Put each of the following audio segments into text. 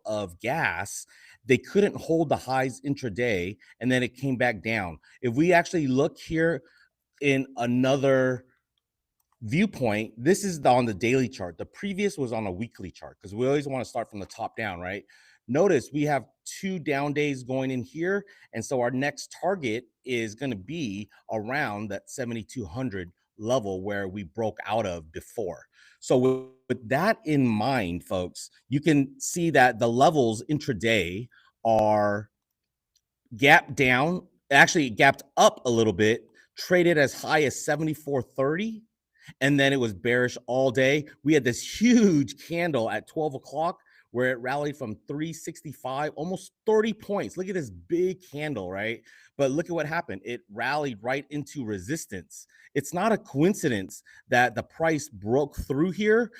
of gas, they couldn't hold the highs intraday, and then it came back down. If we actually look here in another viewpoint, this is on the daily chart. The previous was on a weekly chart because we always want to start from the top down, right? Notice we have 2 down days going in here. And so our next target is going to be around that 7,200 level where we broke out of before. So with that in mind, folks, you can see that the levels intraday are gapped down, actually gapped up a little bit, traded as high as 74.30. And then it was bearish all day. We had this huge candle at 12 o'clock where it rallied from 365, almost 30 points. Look at this big candle, right? But look at what happened. It rallied right into resistance. It's not a coincidence that the price broke through here,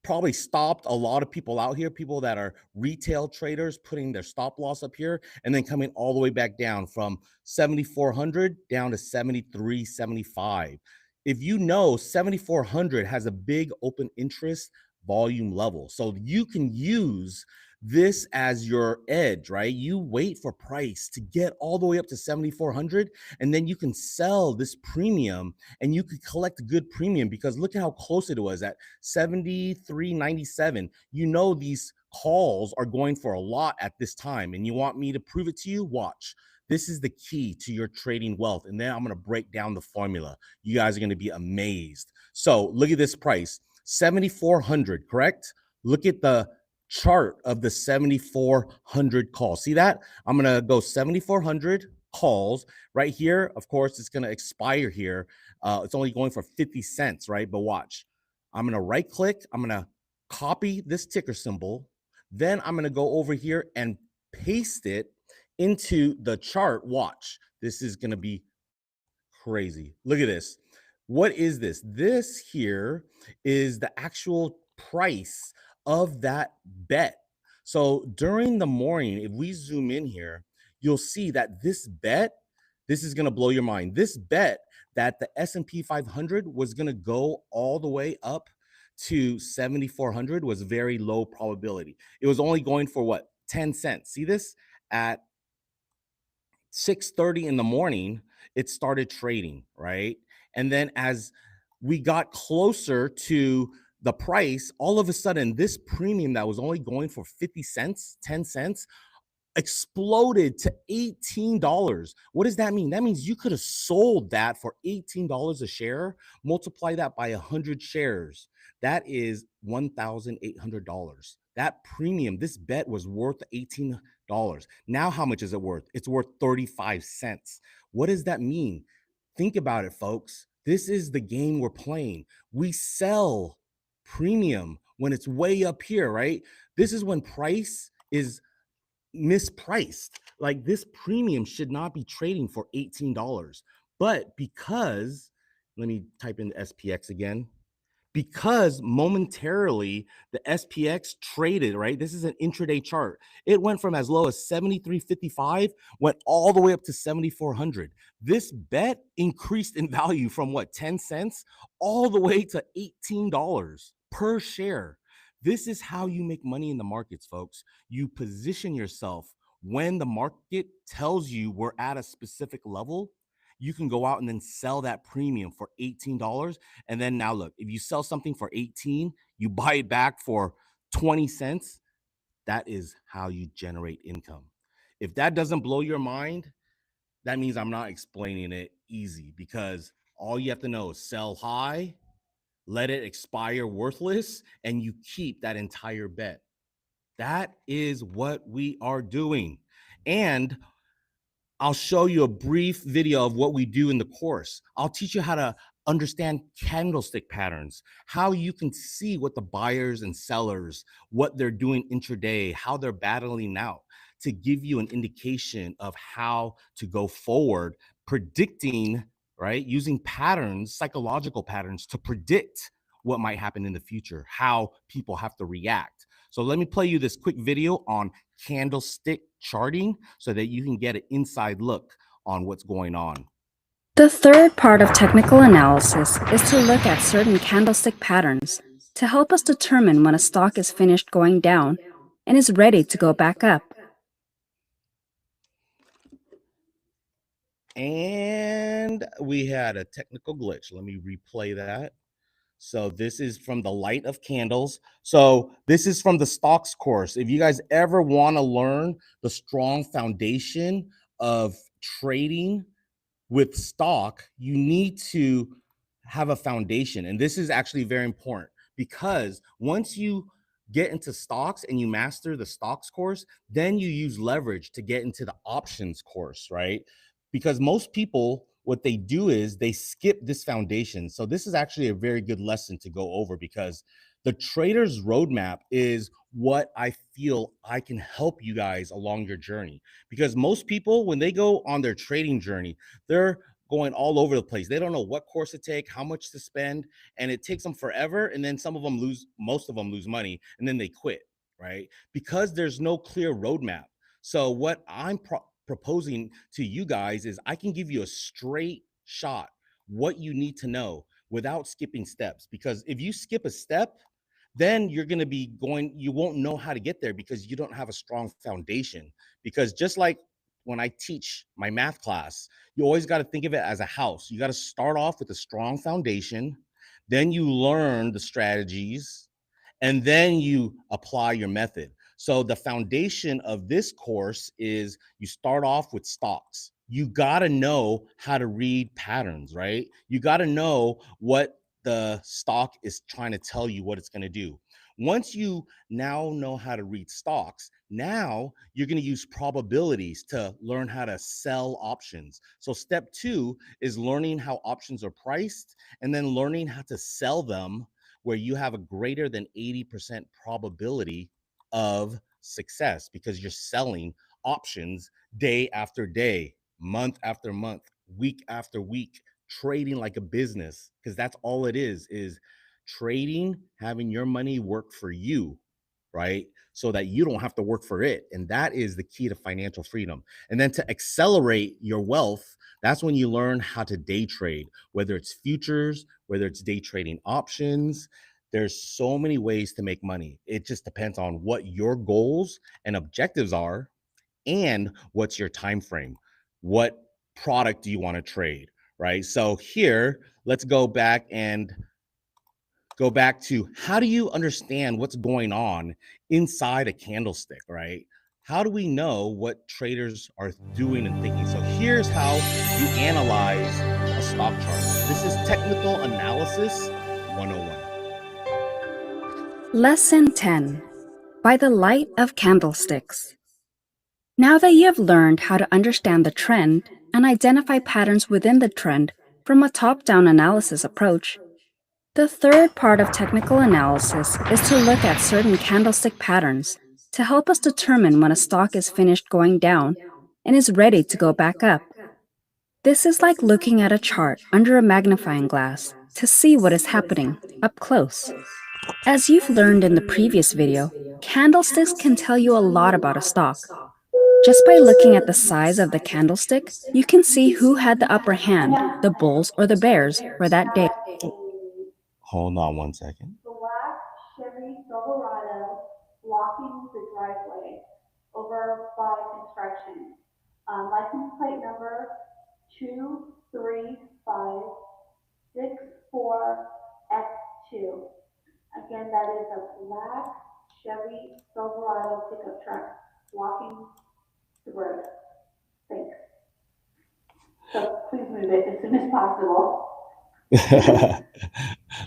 probably stopped a lot of people out here, people that are retail traders putting their stop loss up here and then coming all the way back down from 7,400 down to 73.75. If you know 7,400 has a big open interest volume level, so you can use this as your edge, right? You wait for price to get all the way up to 7,400, and then you can sell this premium and you could collect a good premium because look at how close it was at 73.97. You know these calls are going for a lot at this time, and you want me to prove it to you? Watch. This is the key to your trading wealth. And then I'm going to break down the formula. You guys are going to be amazed. So look at this price, 7,400, correct? Look at the chart of the 7,400 calls. See that? I'm going to go 7,400 calls right here. Of course, it's going to expire here. It's only going for 50 cents, right? But watch. I'm going to right click. I'm going to copy this ticker symbol. Then I'm going to go over here and paste it into the chart. Watch. This is going to be crazy. Look at this. What is this? This here is the actual price of that bet. So during the morning, if we zoom in here, you'll see that this bet, this is going to blow your mind. This bet that the S&P 500 was going to go all the way up to 7,400 was very low probability. It was only going for what? 10 cents. See this? At 6:30 in the morning, it started trading, right? And then as we got closer to the price, all of a sudden, this premium that was only going for 50 cents, 10 cents, exploded to $18. What does that mean? That means you could have sold that for $18 a share. Multiply that by 100 shares. That is $1,800. That premium, this bet was worth $18. Now, how much is it worth? It's worth 35 cents. What does that mean? Think about it, folks. This is the game we're playing. We sell premium when it's way up here, right? This is when price is mispriced. Like this premium should not be trading for $18. But because, let me type in the SPX again. Because momentarily the SPX traded, right? This is an intraday chart. It went from as low as 73.55, went all the way up to 7,400. This bet increased in value from what, 10 cents all the way to $18 per share. This is how you make money in the markets, folks. You position yourself when the market tells you we're at a specific level. You can go out and then sell that premium for $18. And then now look, if you sell something for 18, you buy it back for 20 cents. That is how you generate income. If that doesn't blow your mind, that means I'm not explaining it easy, because all you have to know is sell high, let it expire worthless, and you keep that entire bet. That is what we are doing. And I'll show you a brief video of what we do in the course. I'll teach you how to understand candlestick patterns, how you can see what the buyers and sellers, what they're doing intraday, how they're battling out, to give you an indication of how to go forward, predicting, right? Using patterns, psychological patterns, to predict what might happen in the future, how people have to react. So let me play you this quick video on candlestick charting so that you can get an inside look on what's going on. The third part of technical analysis is to look at certain candlestick patterns to help us determine when a stock is finished going down and is ready to go back up. And we had a technical glitch. Let me replay that. So this is from the light of candles. So this is from the stocks course. If you guys ever want to learn the strong foundation of trading with stock, you need to have a foundation. And this is actually very important because once you get into stocks and you master the stocks course, then you use leverage to get into the options course, right? Because most people, what they do is they skip this foundation. So this is actually a very good lesson to go over because the trader's roadmap is what I feel I can help you guys along your journey. Because most people, when they go on their trading journey, they're going all over the place. They don't know what course to take, how much to spend, and it takes them forever. And then some of them lose, most of them lose money, and then they quit, right? Because there's no clear roadmap. So what I'm proposing to you guys is I can give you a straight shot what you need to know without skipping steps. Because if you skip a step, then you're going to be going, you won't know how to get there because you don't have a strong foundation. Because just like when I teach my math class, you always got to think of it as a house. You got to start off with a strong foundation, then you learn the strategies, and then you apply your method. So the foundation of this course is you start off with stocks. You got to know how to read patterns, right? You got to know what the stock is trying to tell you what it's going to do. Once you now know how to read stocks, now you're going to use probabilities to learn how to sell options. So step 2 is learning how options are priced and then learning how to sell them where you have a greater than 80% probability of success because you're selling options day after day, month after month, week after week, trading like a business, because that's all it is trading, having your money work for you, right? So that you don't have to work for it. And that is the key to financial freedom. And then to accelerate your wealth, that's when you learn how to day trade, whether it's futures, whether it's day trading options. There's so many ways to make money. It just depends on what your goals and objectives are and what's your time frame. What product do you want to trade, right? So here, let's go back to how do you understand what's going on inside a candlestick, right? How do we know what traders are doing and thinking? So here's how you analyze a stock chart. This is technical analysis 101. Lesson 10. By the light of candlesticks. Now that you have learned how to understand the trend and identify patterns within the trend from a top-down analysis approach, the third part of technical analysis is to look at certain candlestick patterns to help us determine when a stock is finished going down and is ready to go back up. This is like looking at a chart under a magnifying glass to see what is happening up close. As you've learned in the previous video, candlesticks can tell you a lot about a stock. Just by looking at the size of the candlestick, you can see who had the upper hand, the bulls or the bears, for that day. Hold on one second. Black Chevy Silverado blocking the driveway over by construction. License plate number 23564X2. Again, that is a black Chevy Silverado pickup truck blocking the road. Thanks. So please move it as soon as possible.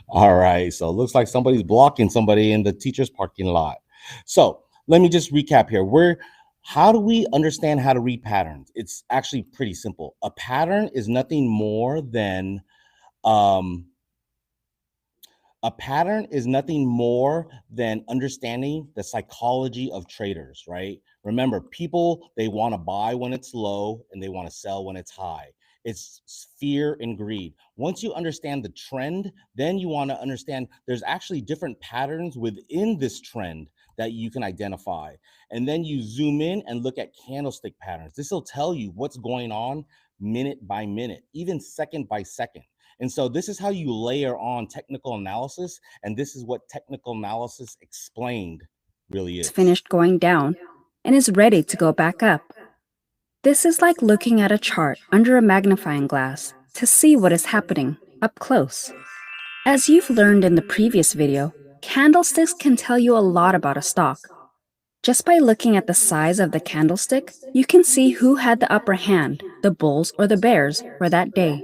All right. So it looks like somebody's blocking somebody in the teacher's parking lot. So let me just recap here. How do we understand how to read patterns? It's actually pretty simple. A pattern is nothing more than understanding the psychology of traders, right? Remember, people, they want to buy when it's low and they want to sell when it's high. It's fear and greed. Once you understand the trend, then you want to understand there's actually different patterns within this trend that you can identify. And then you zoom in and look at candlestick patterns. This will tell you what's going on minute by minute, even second by second. And so this is how you layer on technical analysis. And this is what technical analysis explained Really is. Finished going down and is ready to go back up. This is like looking at a chart under a magnifying glass to see what is happening up close. As you've learned in the previous video, candlesticks can tell you a lot about a stock. Just by looking at the size of the candlestick, you can see who had the upper hand, the bulls or the bears, for that day.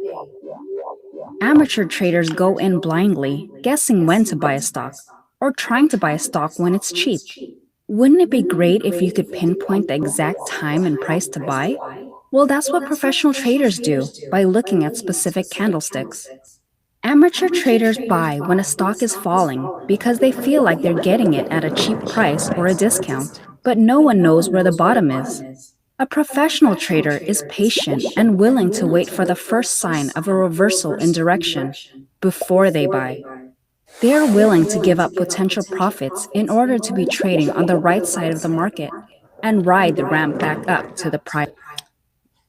Amateur traders go in blindly, guessing when to buy a stock, or trying to buy a stock when it's cheap. Wouldn't it be great if you could pinpoint the exact time and price to buy? Well, that's what professional traders do by looking at specific candlesticks. Amateur traders buy when a stock is falling because they feel like they're getting it at a cheap price or a discount, but no one knows where the bottom is. A professional trader is patient and willing to wait for the first sign of a reversal in direction before they buy. They are willing to give up potential profits in order to be trading on the right side of the market and ride the ramp back up to the price.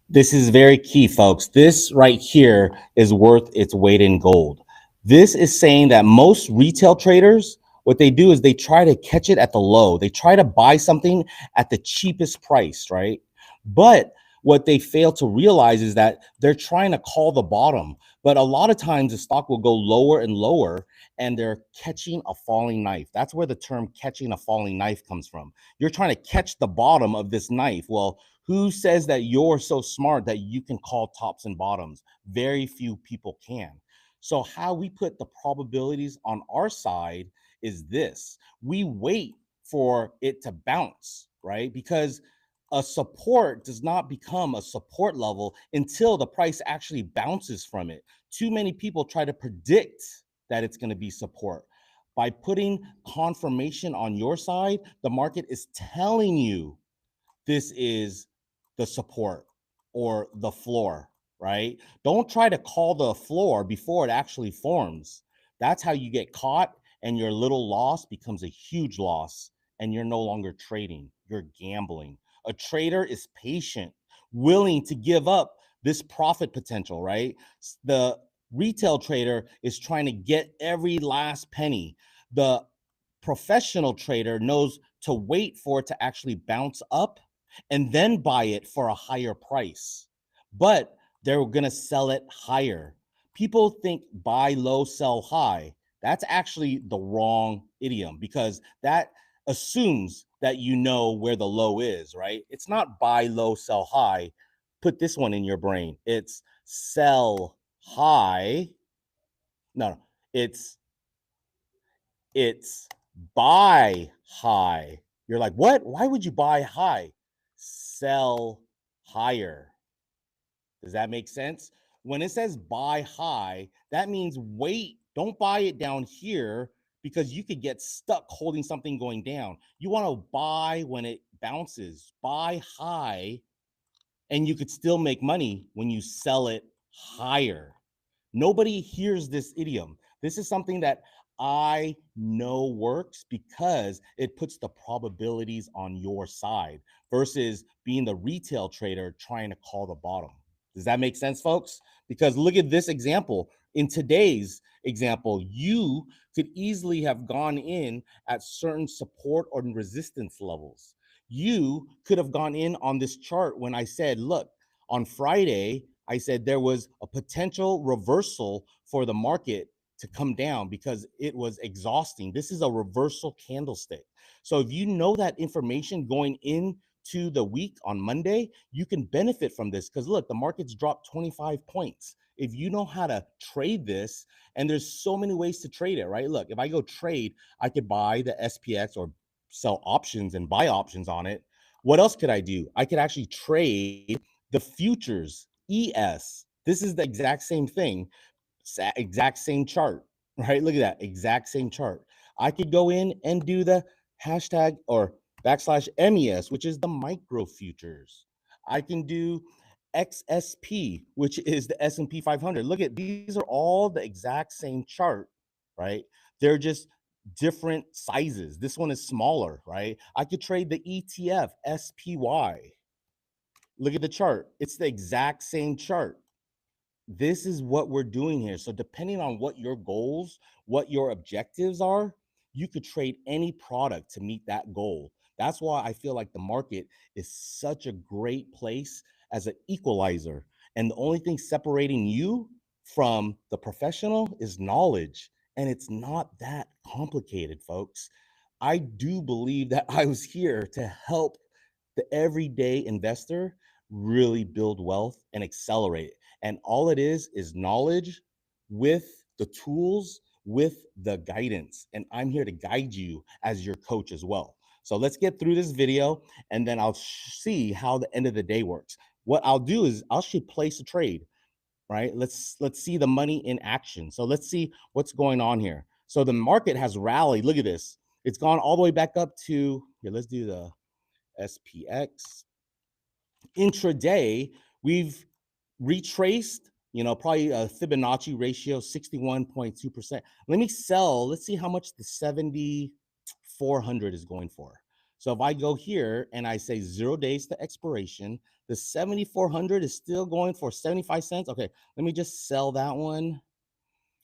This is very key, folks. This right here is worth its weight in gold. This is saying that most retail traders, what they do is they try to catch it at the low. They try to buy something at the cheapest price, right? But what they fail to realize is that they're trying to call the bottom. But a lot of times the stock will go lower and lower, and they're catching a falling knife. That's where the term catching a falling knife comes from. You're trying to catch the bottom of this knife. Well, who says that you're so smart that you can call tops and bottoms? Very few people can. So how we put the probabilities on our side is this. We wait for it to bounce, right? Because a support does not become a support level until the price actually bounces from it. Too many people try to predict that it's going to be support. By putting confirmation on your side, the market is telling you this is the support or the floor, right? Don't try to call the floor before it actually forms. That's how you get caught, and your little loss becomes a huge loss, and you're no longer trading, you're gambling. A trader is patient, willing to give up this profit potential, right? The retail trader is trying to get every last penny. The professional trader knows to wait for it to actually bounce up and then buy it for a higher price. But they're going to sell it higher. People think buy low, sell high. That's actually the wrong idiom, because that assumes that you know where the low is, right? It's not buy low, sell high. Put this one in your brain. It's sell high. No, it's buy high. You're like, what? Why would you buy high? Sell higher. Does that make sense? When it says buy high, that means wait. Don't buy it down here, because you could get stuck holding something going down. You want to buy when it bounces. Buy high, and you could still make money when you sell it higher. Nobody hears this idiom. This is something that I know works because it puts the probabilities on your side versus being the retail trader trying to call the bottom. Does that make sense, folks? Because look at this example. In today's example, you could easily have gone in at certain support or resistance levels. You could have gone in on this chart when I said, look, on Friday, I said there was a potential reversal for the market to come down because it was exhausting. This is a reversal candlestick. So if you know that information going into the week on Monday, you can benefit from this, because look, the market's dropped 25 points. If you know how to trade this, and there's so many ways to trade it, right? Look, if I go trade, I could buy the SPX or sell options and buy options on it. What else could I do? I could actually trade the futures, ES. This is the exact same thing, exact same chart, right? Look at that, exact same chart. I could go in and do the hashtag or backslash MES, which is the micro futures. I can do XSP, which is the S&P 500. Look at, these are all the exact same chart, right? They're just different sizes. This one is smaller, right? I could trade the ETF SPY. Look at the chart. It's the exact same chart. This is what we're doing here. So depending on what your goals, what your objectives are, you could trade any product to meet that goal. That's why I feel like the market is such a great place as an equalizer. And the only thing separating you from the professional is knowledge. And it's not that complicated, folks. I do believe that I was here to help the everyday investor really build wealth and accelerate it. And all it is knowledge with the tools, with the guidance. And I'm here to guide you as your coach as well. So let's get through this video and then I'll see how the end of the day works. What I'll do is I'll actually place a trade, right? Let's see the money in action. So let's see what's going on here. So the market has rallied. Look at this. It's gone all the way back up to here. Let's do the SPX. Intraday, we've retraced, probably a Fibonacci ratio 61.2%. Let me sell. Let's see how much the 7,400 is going for. So if I go here and I say 0 days to expiration, the 7,400 is still going for 75 cents. Okay, let me just sell that one,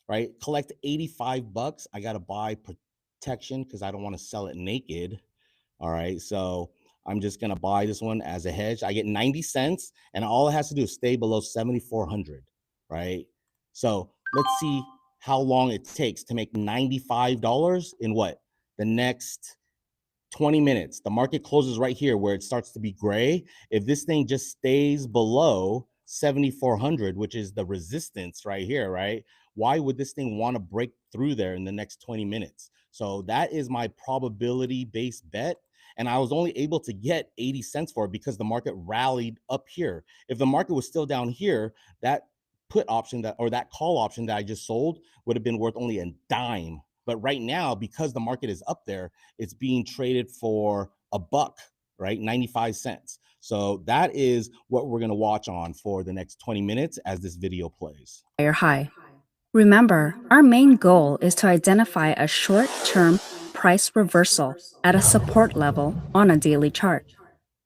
right? Collect 85 bucks. I got to buy protection because I don't want to sell it naked. All right, so I'm just gonna buy this one as a hedge. I get 90 cents, and all it has to do is stay below 7,400, right? So let's see how long it takes to make $95 in what? The next 20 minutes. The market closes right here where it starts to be gray. If this thing just stays below 7,400, which is the resistance right here, right? Why would this thing want to break through there in the next 20 minutes? So that is my probability based bet. And I was only able to get 80 cents for it because the market rallied up here. If the market was still down here, that put option that call option that I just sold would have been worth only a dime. But right now, because the market is up there, it's being traded for a buck, right? 95 cents. So that is what we're going to watch on for the next 20 minutes as this video plays. High. Remember, our main goal is to identify a short-term price reversal at a support level on a daily chart.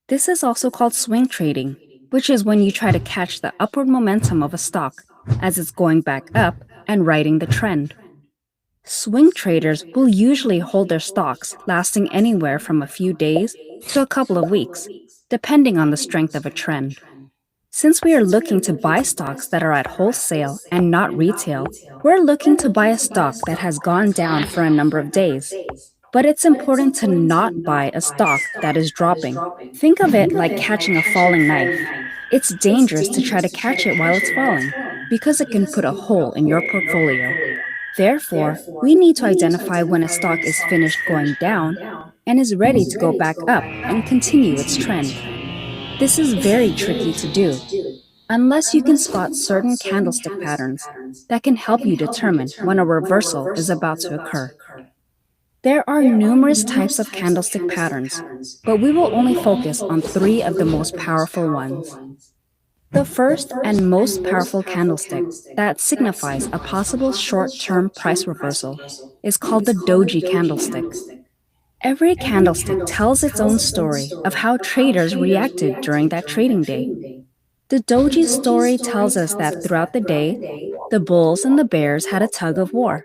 This is also called swing trading, which is when you try to catch the upward momentum of a stock as it's going back up and riding the trend. Swing traders will usually hold their stocks lasting anywhere from a few days to a couple of weeks, depending on the strength of a trend. Since we are looking to buy stocks that are at wholesale and not retail, we're looking to buy a stock that has gone down for a number of days. But it's important to not buy a stock that is dropping. Think of it like catching a falling knife. It's dangerous to try to catch it while it's falling, because it can put a hole in your portfolio. Therefore, we need to identify when a stock is finished going down and is ready to go back up and continue its trend. This is very tricky to do, unless you can spot certain candlestick patterns that can help you determine when a reversal is about to occur. There are numerous types of candlestick patterns, but we will only focus on 3 of the most powerful ones. The first and most powerful candlestick that signifies a possible short-term price reversal is called the Doji candlestick. Every candlestick tells its own story of how traders reacted during that trading day. The Doji story tells us that throughout the day, the bulls and the bears had a tug of war,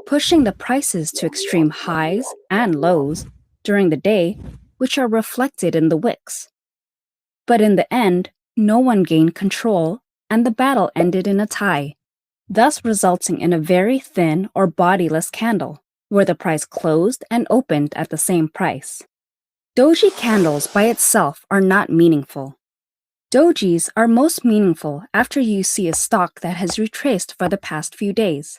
pushing the prices to extreme highs and lows during the day, which are reflected in the wicks. But in the end, no one gained control, and the battle ended in a tie, thus resulting in a very thin or bodiless candle, where the price closed and opened at the same price. Doji candles by itself are not meaningful. Dojis are most meaningful after you see a stock that has retraced for the past few days.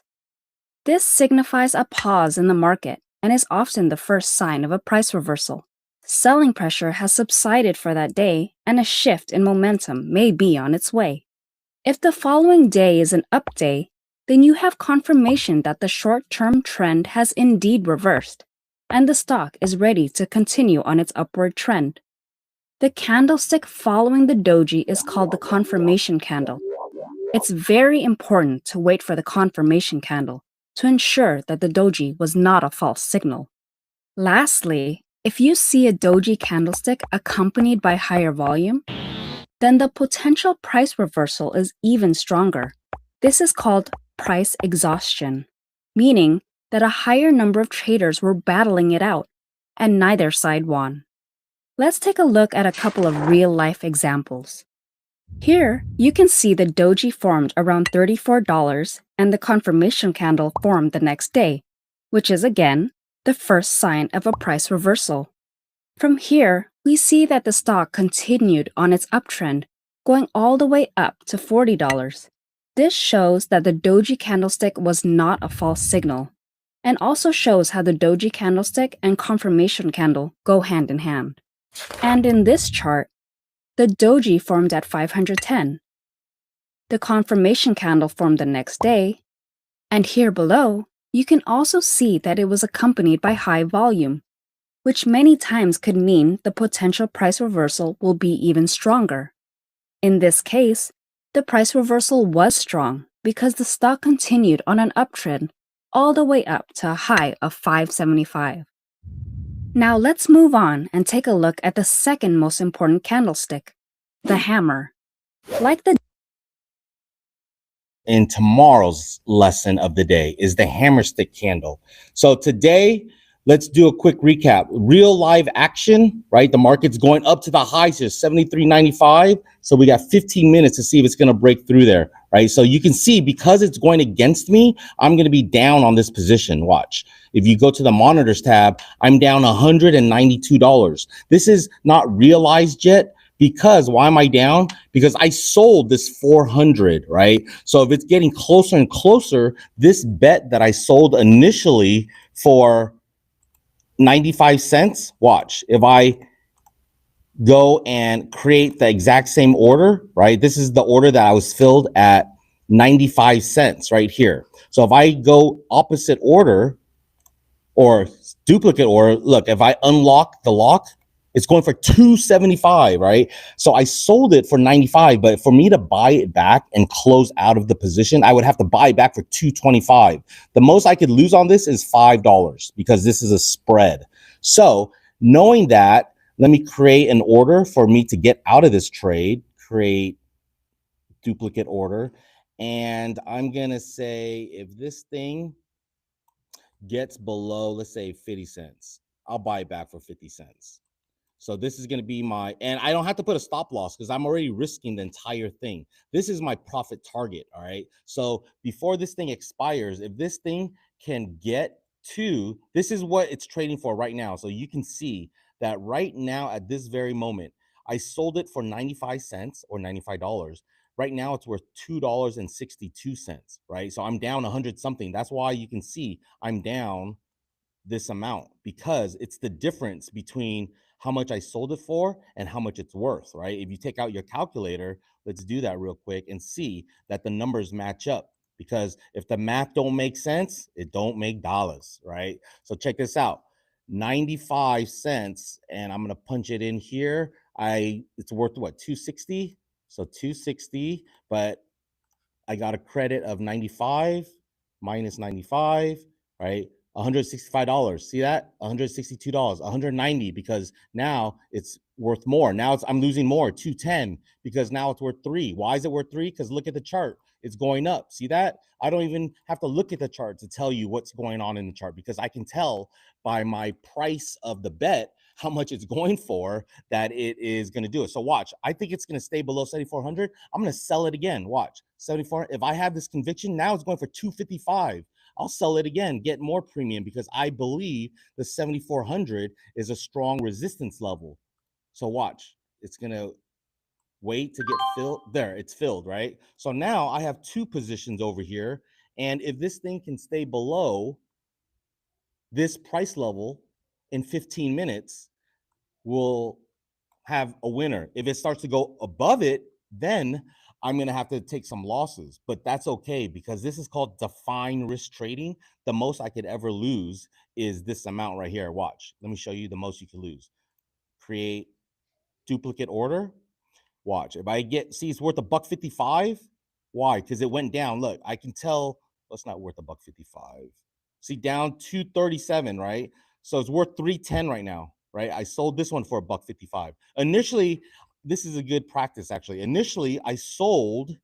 This signifies a pause in the market and is often the first sign of a price reversal. Selling pressure has subsided for that day, and a shift in momentum may be on its way. If the following day is an up day, then you have confirmation that the short-term trend has indeed reversed, and the stock is ready to continue on its upward trend. The candlestick following the doji is called the confirmation candle. It's very important to wait for the confirmation candle to ensure that the doji was not a false signal. Lastly, if you see a doji candlestick accompanied by higher volume, then the potential price reversal is even stronger. This is called price exhaustion, meaning that a higher number of traders were battling it out, and neither side won. Let's take a look at a couple of real-life examples. Here, you can see the Doji formed around $34 and the confirmation candle formed the next day, which is again the first sign of a price reversal. From here, we see that the stock continued on its uptrend, going all the way up to $40. This shows that the Doji candlestick was not a false signal, and also shows how the Doji candlestick and confirmation candle go hand in hand. And in this chart, the Doji formed at 510. The confirmation candle formed the next day, and here below, you can also see that it was accompanied by high volume, which many times could mean the potential price reversal will be even stronger. In this case, the price reversal was strong because the stock continued on an uptrend all the way up to a high of 575. Now let's move on and take a look at the second most important candlestick, the hammer. Like the in tomorrow's lesson of the day is the hammer stick candle. So today, let's do a quick recap. Real live action, right? The market's going up to the highs here, 73.95. So we got 15 minutes to see if it's going to break through there, right? So you can see because it's going against me, I'm going to be down on this position. Watch. If you go to the monitors tab, I'm down $192. This is not realized yet. Because why am I down? Because I sold this 400, right? So if it's getting closer and closer, this bet that I sold initially for 95 cents, watch. If I go and create the exact same order, right? This is the order that I was filled at 95 cents right here. So if I go opposite order or duplicate order, look, if I unlock the lock, it's going for 275, right? So I sold it for 95, but for me to buy it back and close out of the position, I would have to buy it back for 225. The most I could lose on this is $5 because this is a spread. So knowing that, let me create an order for me to get out of this trade, create duplicate order. And I'm going to say if this thing gets below, let's say 50 cents, I'll buy it back for 50 cents. So this is going to be my, and I don't have to put a stop loss because I'm already risking the entire thing. This is my profit target. All right. So before this thing expires, if this thing can get to, this is what it's trading for right now. So you can see that right now at this very moment, I sold it for 95 cents or $95. Right now it's worth $2.62, right? So I'm down 100 something. That's why you can see I'm down this amount because it's the difference between how much I sold it for and how much it's worth, right? If you take out your calculator, let's do that real quick and see that the numbers match up because if the math don't make sense, it don't make dollars, right? So check this out, 95 cents, and I'm going to punch it in here. It's worth what, 260? So 260, but I got a credit of 95 minus 95, right? $165. See that? $162, 190 because now it's worth more. Now I'm losing more, 210 because now it's worth 3. Why is it worth 3? Because look at the chart. It's going up. See that? I don't even have to look at the chart to tell you what's going on in the chart because I can tell by my price of the bet how much it's going for that it is going to do it. So watch, I think it's going to stay below 7,400. I'm going to sell it again. Watch, 74. If I have this conviction, now it's going for 255. I'll sell it again, get more premium because I believe the 7,400 is a strong resistance level. So watch, it's going to wait to get filled. There, it's filled, right? So now I have 2 positions over here. And if this thing can stay below this price level in 15 minutes, we'll have a winner. If it starts to go above it, then I'm going to have to take some losses, but that's okay because this is called defined risk trading. The most I could ever lose is this amount right here. Watch. Let me show you the most you can lose. Create duplicate order. Watch. If I see it's worth $1.55. Why? Because it went down. Look, I can tell it's not worth $1.55. See, down 237, right? So it's worth 310 right now, right? I sold this one for $1.55. Initially, this is a good practice actually. Initially, I sold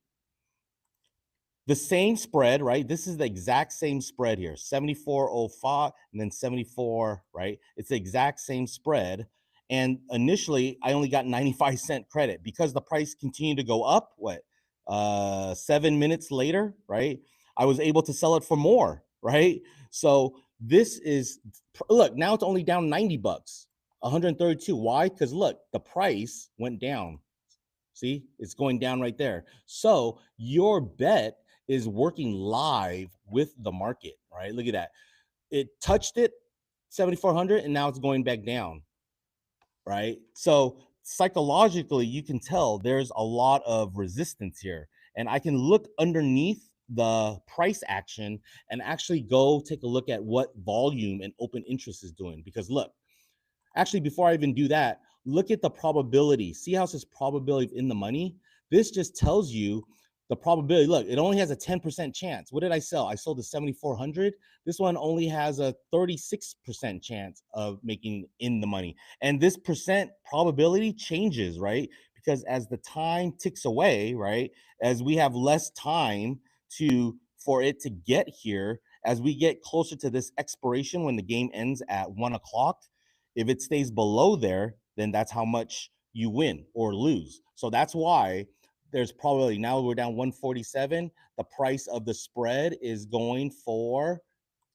The same spread, right? This is the exact same spread here, 74.05 and then 74, right? It's the exact same spread. And initially, I only got 95-cent credit because the price continued to go up. 7 minutes later, right? I was able to sell it for more, right? So this is, look, now it's only down 90 bucks, 132. Why? Because look, the price went down. See, it's going down right there. So your bet is working live with the market, right? Look at that. It touched it, 7,400, and now it's going back down, right? So psychologically, you can tell there's a lot of resistance here. And I can look underneath the price action and actually go take a look at what volume and open interest is doing. Because look, actually, before I even do that, look at the probability. See how it says probability in the money? This just tells you the probability. Look, it only has a 10% chance. What did I sell? I sold the 7,400. This one only has a 36% chance of making in the money. And this percent probability changes, right? Because as the time ticks away, right, as we have less time for it to get here, as we get closer to this expiration when the game ends at 1 o'clock, if it stays below there, then that's how much you win or lose. So that's why there's probably, now we're down 147. The price of the spread is going for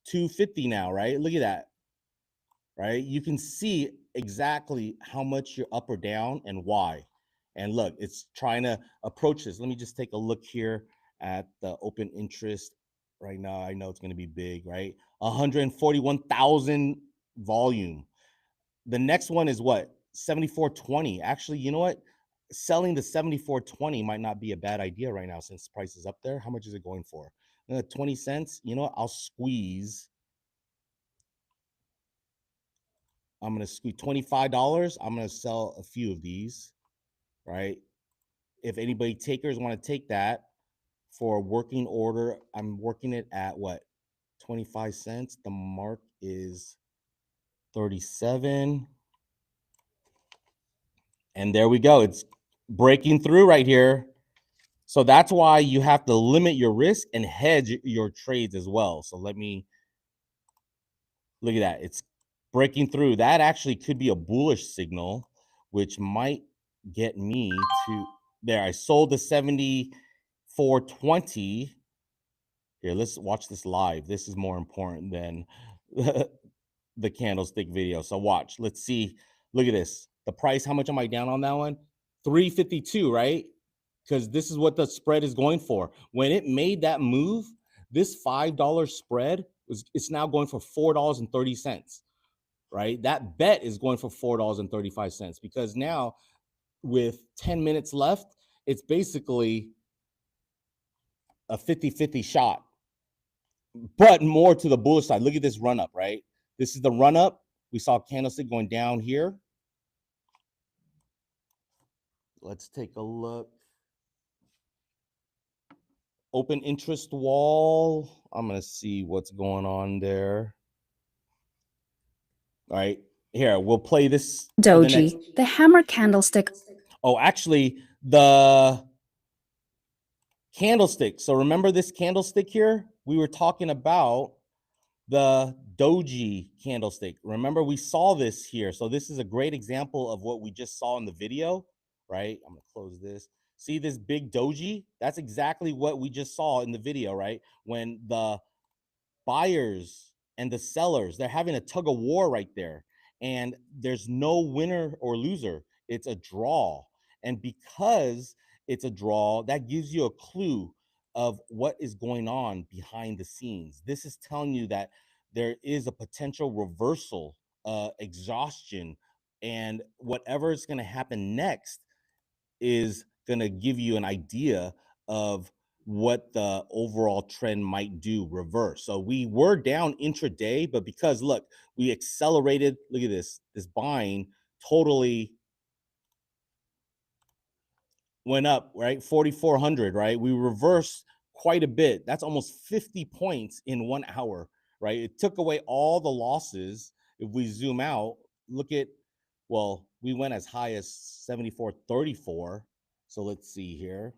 250 now, right? Look at that, right? You can see exactly how much you're up or down and why. And look, it's trying to approach this. Let me just take a look here at the open interest right now. I know it's going to be big, right? 141,000 volume. The next one is what? 74.20. Actually, you know what? Selling the 74.20 might not be a bad idea right now since the price is up there. How much is it going for? 20 cents. You know what? I'll squeeze. I'm going to squeeze $25. I'm going to sell a few of these, right? If anybody takers want to take that for a working order, I'm working it at what? 25 cents. The mark is 37. And there we go. It's breaking through right here. So that's why you have to limit your risk and hedge your trades as well. So let me look at that. It's breaking through. That actually could be a bullish signal, which might get me to there. I sold the 74.20. Here, let's watch this live. This is more important than the candlestick video. So watch. Let's see. Look at this. The price. How much am I down on that one? 352, right? Because this is what the spread is going for. When it made that move, this $5 spread it's now going for $4.30, right? That bet is going for $4.35 because now with 10 minutes left, it's basically a 50-50 shot, but more to the bullish side. Look at this run up, right? This is the run up. We saw a candlestick going down here. Let's take a look. Open interest wall. I'm going to see what's going on there. All right. Here, we'll play this. Doji, the hammer candlestick. Oh, actually, the candlestick. So remember this candlestick here? We were talking about the Doji candlestick. Remember, we saw this here. So this is a great example of what we just saw in the video, right? I'm going to close this. See this big Doji? That's exactly what we just saw in the video, right? When the buyers and the sellers, they're having a tug of war right there. And there's no winner or loser. It's a draw. And because it's a draw, that gives you a clue of what is going on behind the scenes. This is telling you that there is a potential reversal, exhaustion, and whatever is going to happen next is going to give you an idea of what the overall trend might do reverse. So we were down intraday, but because look, we accelerated, look at this buying totally went up, right? 4,400, right? We reversed quite a bit. That's almost 50 points in 1 hour, right? It took away all the losses. If we zoom out, look at, well, we went as high as 74.34. So let's see here.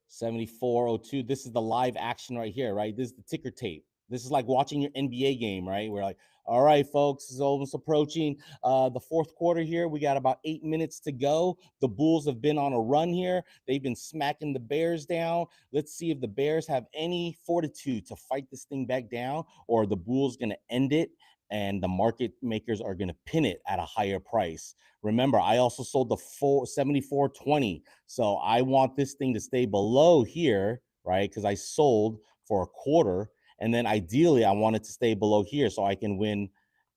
74.02. This is the live action right here, right? This is the ticker tape. This is like watching your NBA game, right? We're like, all right, folks, it's almost approaching the fourth quarter here. We got about 8 minutes to go. The Bulls have been on a run here. They've been smacking the Bears down. Let's see if the Bears have any fortitude to fight this thing back down, or the Bulls going to end it and the market makers are going to pin it at a higher price. Remember, I also sold the 74.20. So I want this thing to stay below here, right? Because I sold for a quarter. And then ideally, I want it to stay below here so I can win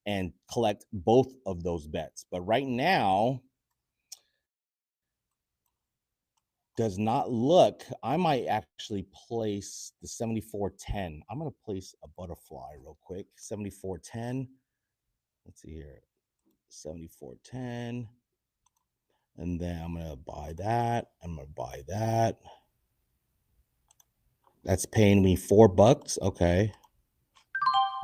and collect both of those bets. But right now, does not look. I might actually place the 74.10. I'm going to place a butterfly real quick. 74.10. Let's see here. 74.10. And then I'm going to buy that. I'm going to buy that. That's paying me $4. Okay.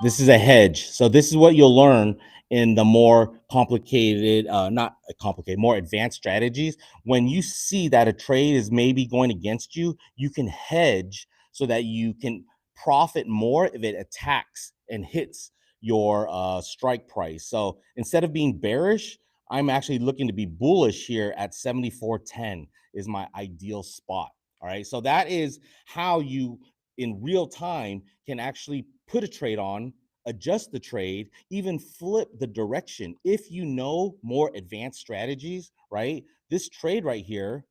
This is a hedge. So this is what you'll learn in the more complicated, not complicated, more advanced strategies. When you see that a trade is maybe going against you, you can hedge so that you can profit more if it attacks and hits your strike price. So instead of being bearish, I'm actually looking to be bullish here at 74.10 is my ideal spot. All right. So that is how you in real time can actually put a trade on, adjust the trade, even flip the direction. If you know more advanced strategies, right? This trade right here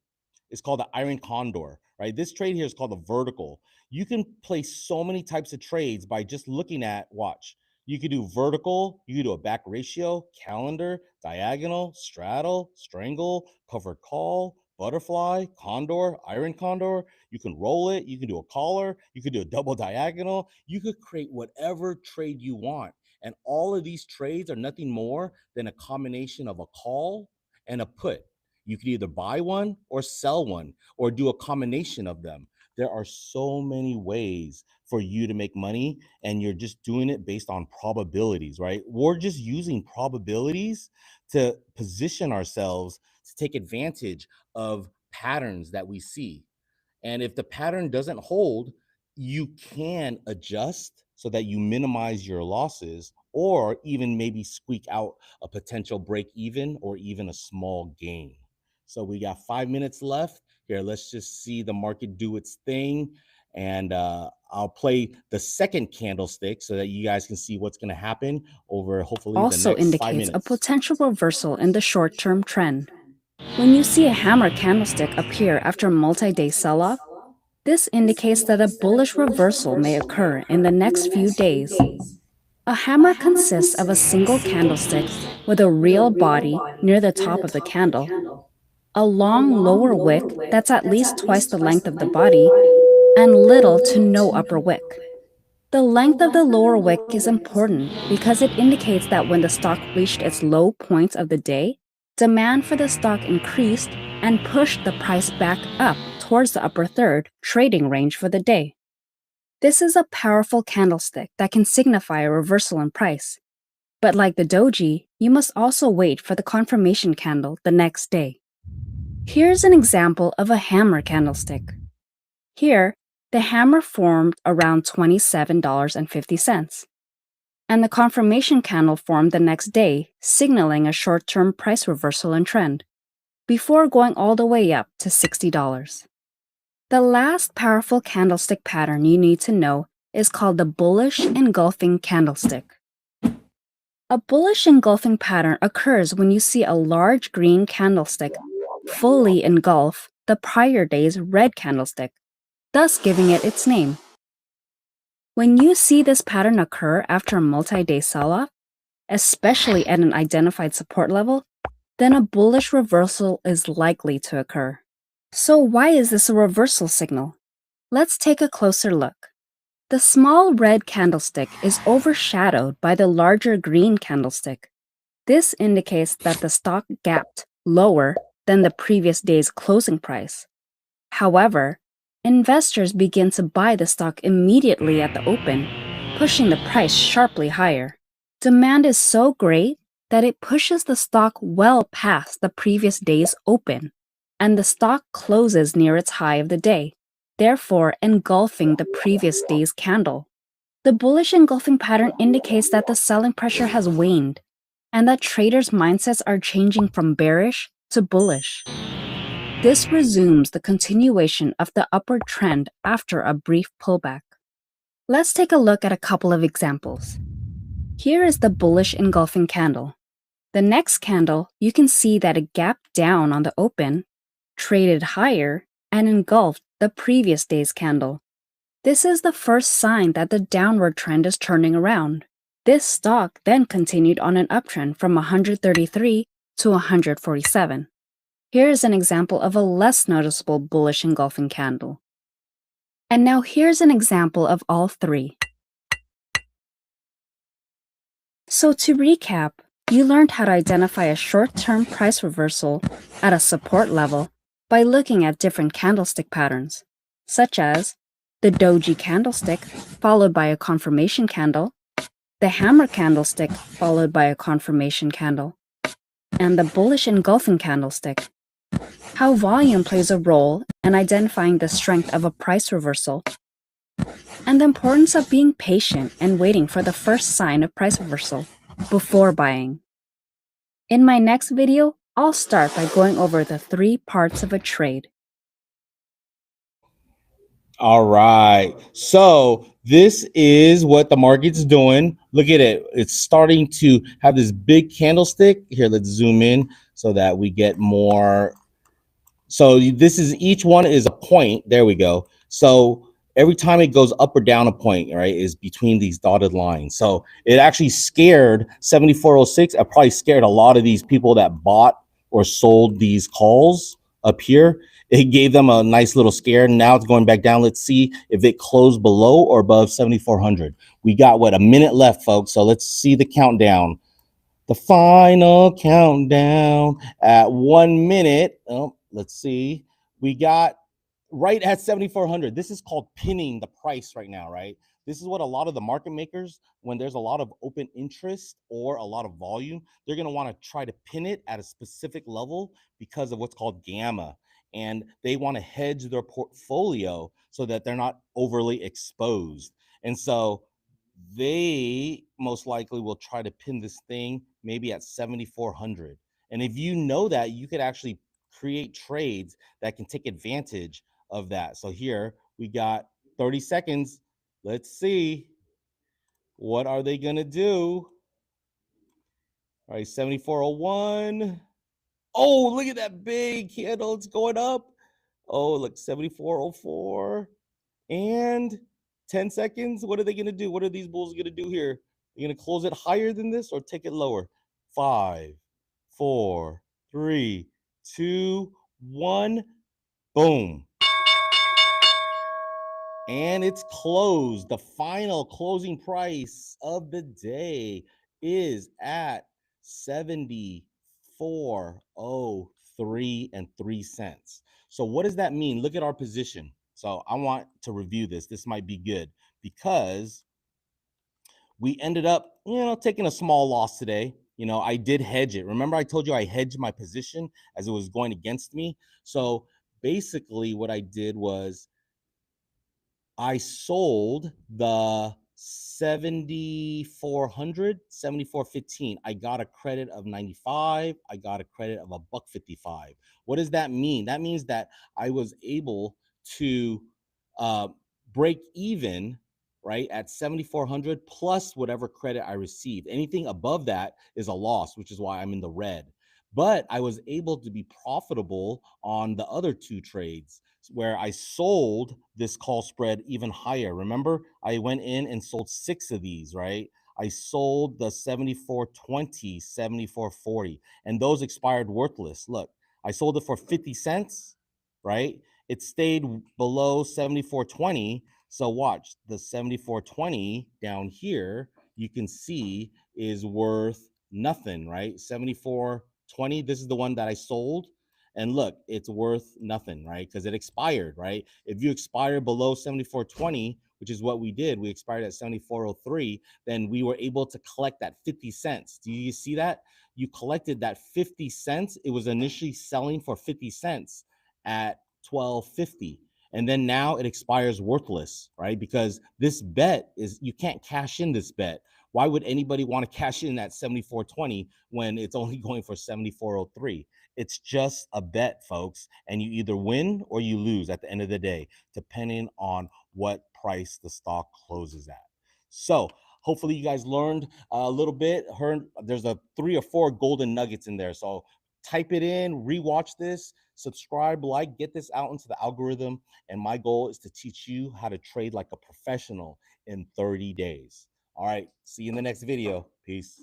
is called the iron condor, right? This trade here is called the vertical. You can place so many types of trades by just looking at, watch. You could do vertical, you could do a back ratio, calendar, diagonal, straddle, strangle, covered call, butterfly, condor, iron condor. You can roll it, you can do a collar, you could do a double diagonal. You could create whatever trade you want. And all of these trades are nothing more than a combination of a call and a put. You could either buy one or sell one or do a combination of them. There are so many ways for you to make money, and you're just doing it based on probabilities, right? We're just using probabilities to position ourselves to take advantage of patterns that we see. And if the pattern doesn't hold, you can adjust so that you minimize your losses or even maybe squeak out a potential break even or even a small gain. So we got 5 minutes left here. Let's just see the market do its thing. And I'll play the second candlestick so that you guys can see what's going to happen over hopefully Also the next 5 indicates a minutes. potential reversal in the short-term trend. When you see a hammer candlestick appear after a multi-day sell-off, this indicates that a bullish reversal may occur in the next few days. A hammer consists of a single candlestick with a real body near the top of the candle, a long lower wick that's at least twice the length of the body, and little to no upper wick. The length of the lower wick is important because it indicates that when the stock reached its low points of the day, demand for the stock increased and pushed the price back up towards the upper third trading range for the day. This is a powerful candlestick that can signify a reversal in price. But like the Doji, you must also wait for the confirmation candle the next day. Here's an example of a hammer candlestick. Here, the hammer formed around $27.50, and the confirmation candle formed the next day, signaling a short-term price reversal and trend, before going all the way up to $60. The last powerful candlestick pattern you need to know is called the bullish engulfing candlestick. A bullish engulfing pattern occurs when you see a large green candlestick fully engulf the prior day's red candlestick, thus giving it its name. When you see this pattern occur after a multi-day sell-off, especially at an identified support level, then a bullish reversal is likely to occur. So why is this a reversal signal? Let's take a closer look. The small red candlestick is overshadowed by the larger green candlestick. This indicates that the stock gapped lower than the previous day's closing price. However, investors begin to buy the stock immediately at the open, pushing the price sharply higher. Demand is so great that it pushes the stock well past the previous day's open, and the stock closes near its high of the day, therefore engulfing the previous day's candle. The bullish engulfing pattern indicates that the selling pressure has waned and that traders' mindsets are changing from bearish to bullish. This resumes the continuation of the upward trend after a brief pullback. Let's take a look at a couple of examples. Here is the bullish engulfing candle. The next candle, you can see that it gapped down on the open, traded higher, and engulfed the previous day's candle. This is the first sign that the downward trend is turning around. This stock then continued on an uptrend from 133 to 147. Here is an example of a less noticeable bullish engulfing candle. And now here's an example of all three. So to recap, you learned how to identify a short-term price reversal at a support level by looking at different candlestick patterns, such as the Doji candlestick followed by a confirmation candle, the hammer candlestick followed by a confirmation candle, and the bullish engulfing candlestick. How volume plays a role in identifying the strength of a price reversal, and the importance of being patient and waiting for the first sign of price reversal before buying. In my next video, I'll start by going over the 3 parts of a trade. All right. So this is what the market's doing. Look at it. It's starting to have this big candlestick. Here, let's zoom in so that we get more. So this is, each one is a point. There we go. So every time it goes up or down a point, right, is between these dotted lines. So it actually scared 7406. It probably scared a lot of these people that bought or sold these calls up here. It gave them a nice little scare. Now it's going back down. Let's see if it closed below or above 7,400. We got, what, a minute left, folks. So let's see the countdown. The final countdown at 1 minute. Oh, let's see. We got right at 7,400. This is called pinning the price right now, right? This is what a lot of the market makers, when there's a lot of open interest or a lot of volume, they're going to want to try to pin it at a specific level because of what's called gamma. And they want to hedge their portfolio so that they're not overly exposed. And so they most likely will try to pin this thing maybe at 7,400. And if you know that, you could actually create trades that can take advantage of that. So here we got 30 seconds. Let's see. What are they going to do? All right, 7401. Oh, look at that big candle. It's going up. Oh, look, 7404. And 10 seconds. What are they going to do? What are these bulls going to do here? Are you going to close it higher than this or take it lower? 5, 4, 3, 2, 1. Boom. And it's closed. The final closing price of the day is at 74.03 and 3 cents. So what does that mean? Look at our position. So I want to review this. This might be good because we ended up, taking a small loss today. I did hedge it. Remember I told you I hedged my position as it was going against me. So basically what I did was I sold the 7,400, 7,415. I got a credit of 95. I got a credit of $1.55. What does that mean? That means that I was able to break even, right, at 7,400 plus whatever credit I received. Anything above that is a loss, which is why I'm in the red. But I was able to be profitable on the other 2 trades where I sold this call spread even higher. Remember, I went in and sold 6 of these, right? I sold the 7420, 7440, and those expired worthless. Look, I sold it for 50 cents, right? It stayed below 7420. So watch, the 7420 down here, you can see is worth nothing, right? 7420, this is the one that I sold. And look, it's worth nothing, right? Because it expired, right? If you expire below 74.20, which is what we did, we expired at 74.03, then we were able to collect that 50 cents. Do you see that? You collected that 50 cents. It was initially selling for 50 cents at 12.50. And then now it expires worthless, right? Because this bet is, you can't cash in this bet. Why would anybody want to cash in at 74.20 when it's only going for 74.03? It's just a bet, folks, and you either win or you lose at the end of the day, depending on what price the stock closes at. So hopefully you guys learned a little bit. Heard there's a 3 or 4 golden nuggets in there. So type it in, rewatch this, subscribe, like, get this out into the algorithm. And my goal is to teach you how to trade like a professional in 30 days. All right, see you in the next video. Peace.